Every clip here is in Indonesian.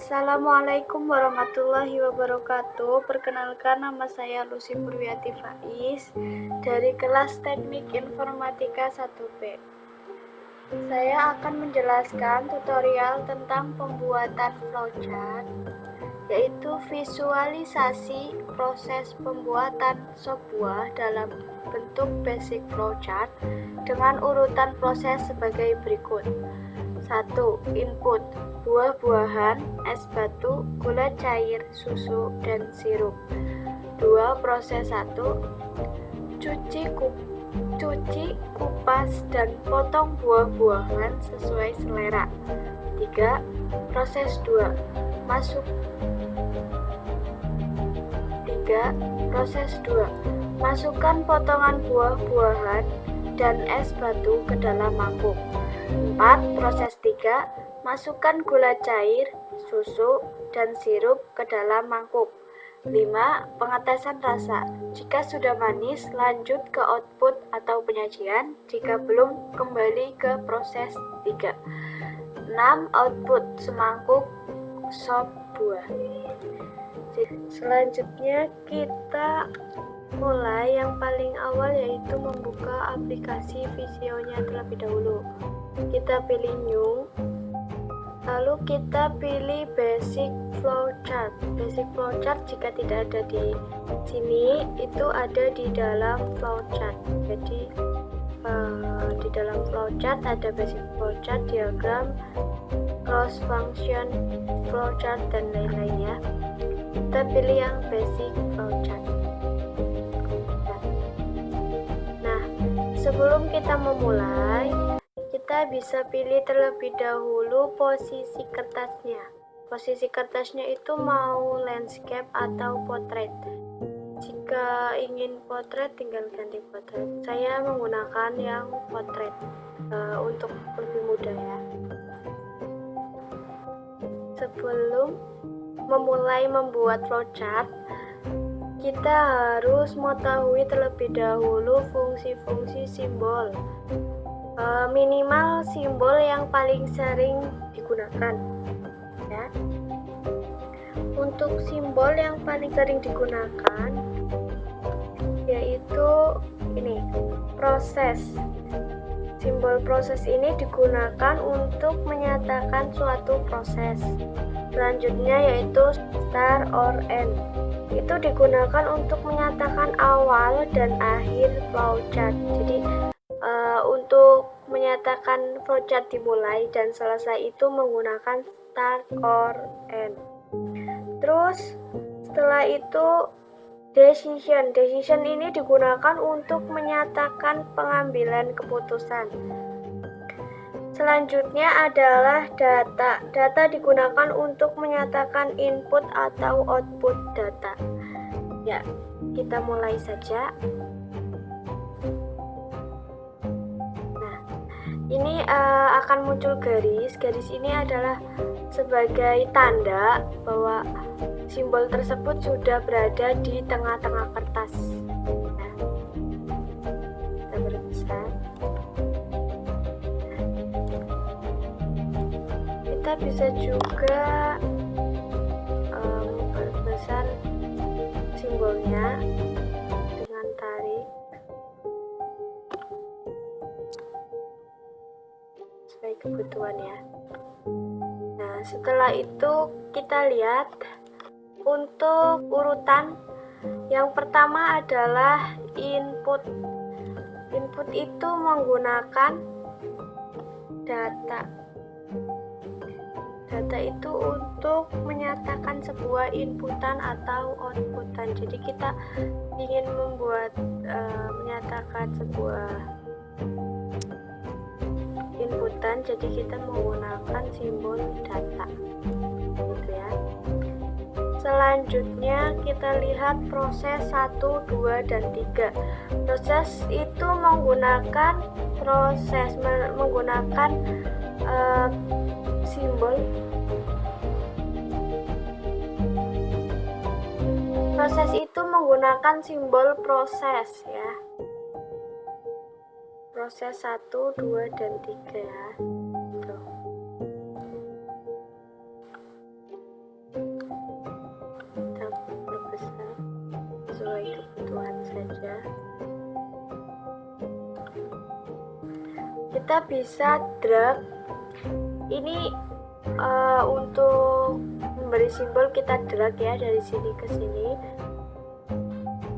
Assalamualaikum warahmatullahi wabarakatuh. Perkenalkan, nama saya Lucy Purwiati Faiz dari kelas Teknik Informatika 1B. Saya akan menjelaskan tutorial tentang pembuatan flowchart, yaitu visualisasi proses pembuatan sebuah dalam bentuk basic flowchart dengan urutan proses sebagai berikut. 1. Input: buah-buahan, es batu, gula cair, susu, dan sirup. 2. Proses 1. Cuci, kupas, dan potong buah-buahan sesuai selera. 3. Proses 2. Masukkan potongan buah-buahan dan es batu ke dalam mangkuk. 4. Proses 3. Masukkan gula cair, susu, dan sirup ke dalam mangkuk. 5. Pengetesan rasa. Jika sudah manis, lanjut ke output atau penyajian. Jika belum, kembali ke proses 3. 6. Output semangkuk sop buah. Selanjutnya kita mulai yang paling awal, yaitu membuka aplikasi Visio-nya terlebih dahulu. Kita pilih New, lalu kita pilih Basic Flowchart. Basic Flowchart jika tidak ada di sini, itu ada di dalam flowchart. Jadi di dalam flowchart ada Basic Flowchart, diagram, cross function flowchart, dan lain-lainnya. Kita pilih yang Basic Flowchart. Nah, sebelum kita memulai, kita bisa pilih terlebih dahulu posisi kertasnya. Posisi kertasnya itu mau landscape atau portrait. Jika ingin portrait, tinggal ganti portrait. Saya menggunakan yang portrait untuk lebih mudah ya. Sebelum memulai membuat flowchart, kita harus mengetahui terlebih dahulu fungsi-fungsi simbol. Minimal simbol yang paling sering digunakan ya. Untuk simbol yang paling sering digunakan yaitu ini, proses. Simbol proses ini digunakan untuk menyatakan suatu proses. Selanjutnya yaitu start or end. Itu digunakan untuk menyatakan awal dan akhir flowchart. Jadi untuk menyatakan flowchart dimulai dan selesai itu menggunakan start or end. Terus setelah itu decision. Decision ini digunakan untuk menyatakan pengambilan keputusan. Selanjutnya adalah data. Data digunakan untuk menyatakan input atau output data. Ya, kita mulai saja. Ini akan muncul garis. Garis ini adalah sebagai tanda bahwa simbol tersebut sudah berada di tengah-tengah kertas. Nah, kita perbesar. Kita bisa juga perbesar simbolnya dengan tarik sesuai kebutuhan ya. Nah, setelah itu kita lihat untuk urutan. Yang pertama adalah input. Input itu menggunakan data. Data itu untuk menyatakan sebuah inputan atau outputan. Jadi kita ingin menyatakan sebuah inputan, jadi kita menggunakan simbol data gitu ya. Selanjutnya kita lihat proses 1, 2, dan 3. Proses itu menggunakan simbol. Proses itu menggunakan simbol proses ya. Proses 1, 2, dan 3 ya. Tuh. sesuai kebutuhan saja. Kita bisa drag ini untuk memberi simbol, kita drag ya dari sini ke sini.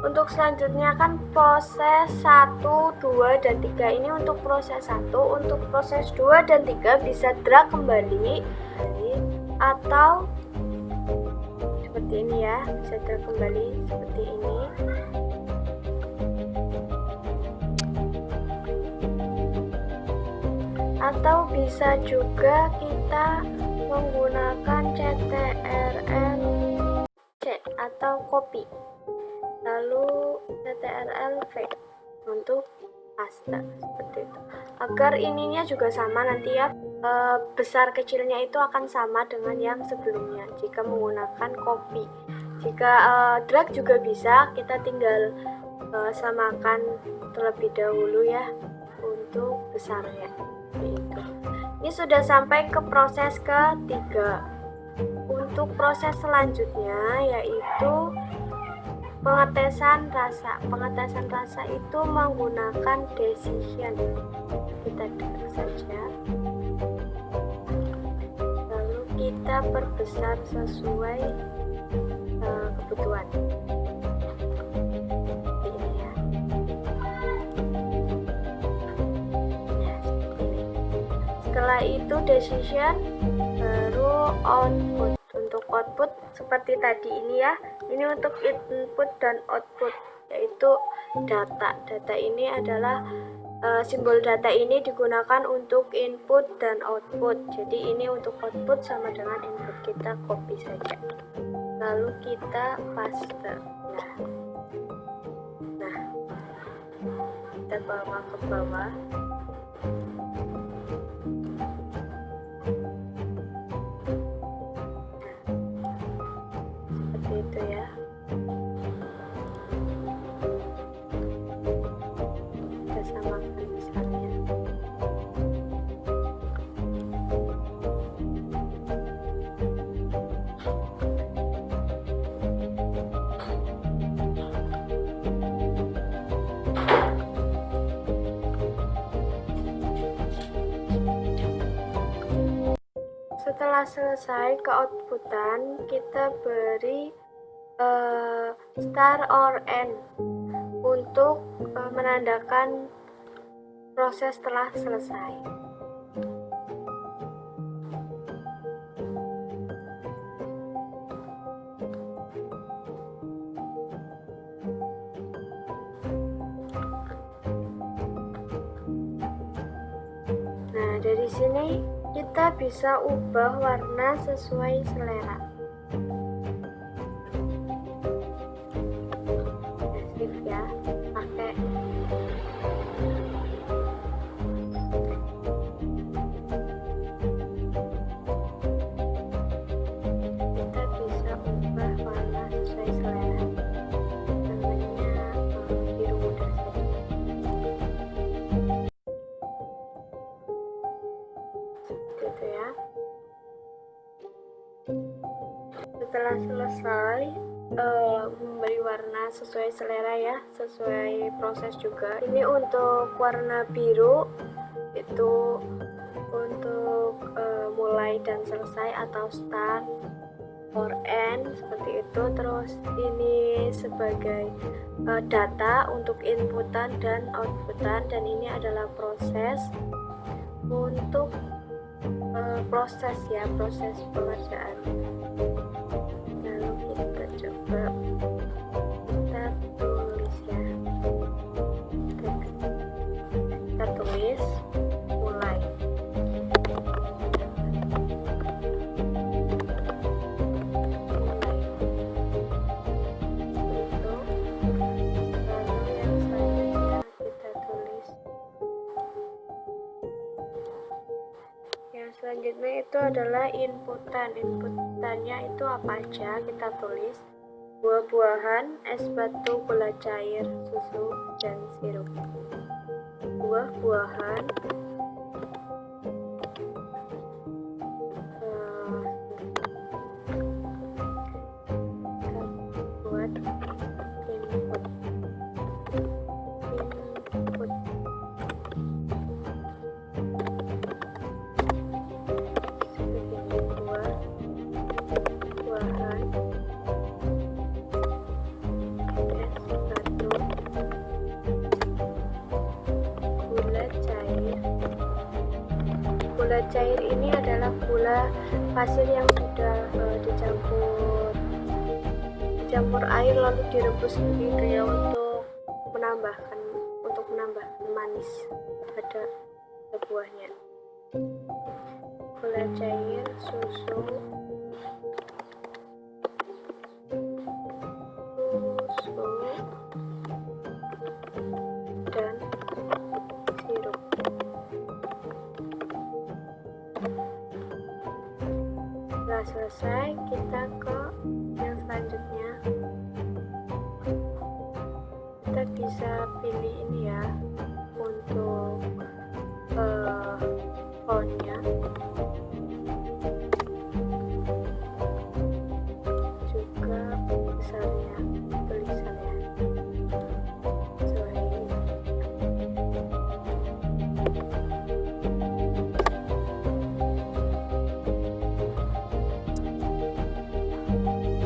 Untuk selanjutnya kan proses 1, 2, dan 3 ini untuk proses 1. Untuk proses 2 dan 3 bisa drag kembali atau seperti ini ya, bisa drag kembali seperti ini. Atau bisa juga kita menggunakan CTRL C atau copy, lalu CTRL V untuk paste seperti itu, agar ininya juga sama nanti ya, besar kecilnya itu akan sama dengan yang sebelumnya jika menggunakan copy. Jika drag juga bisa, kita tinggal samakan terlebih dahulu ya untuk besarnya. Ini sudah sampai ke proses ketiga. Untuk proses selanjutnya yaitu pengetesan rasa. Pengetesan rasa itu menggunakan decision. Kita drag saja, lalu kita perbesar sesuai kebutuhan. Ini ya. Setelah itu decision, baru output. Untuk output seperti tadi ini ya, ini untuk input dan output, yaitu data. Data ini adalah simbol data ini digunakan untuk input dan output. Jadi ini untuk output sama dengan input, kita copy saja, lalu kita paste. Nah, kita bawa ke bawah. Itu ya, kita samakan besarnya. Setelah selesai ke outputan, kita beri star or end untuk menandakan proses telah selesai. Nah, dari sini kita bisa ubah warna sesuai selera. Ya, pakai kita bisa ubah warna sesuai selera, namanya biru muda saja. Seperti itu ya. Setelah selesai memberi warna sesuai selera ya, sesuai proses juga. Ini untuk warna biru itu untuk mulai dan selesai atau start or end seperti itu. Terus ini sebagai data untuk inputan dan outputan, dan ini adalah proses untuk proses ya, proses pengerjaan. Lalu kita coba kita tulis ya, kita tulis mulai. Itu lalu yang selanjutnya kita tulis. Yang selanjutnya itu adalah inputan. Inputannya itu apa aja, kita tulis buah-buahan, es batu, gula cair, susu, dan sirup. Buah-buahan, buat ini pasir yang sudah dicampur air lalu direbus begitu ya, untuk menambahkan manis pada buahnya. Gula cair, susu, dan sirup. Setelah selesai, kita ke yang selanjutnya. Kita bisa pilih ini ya,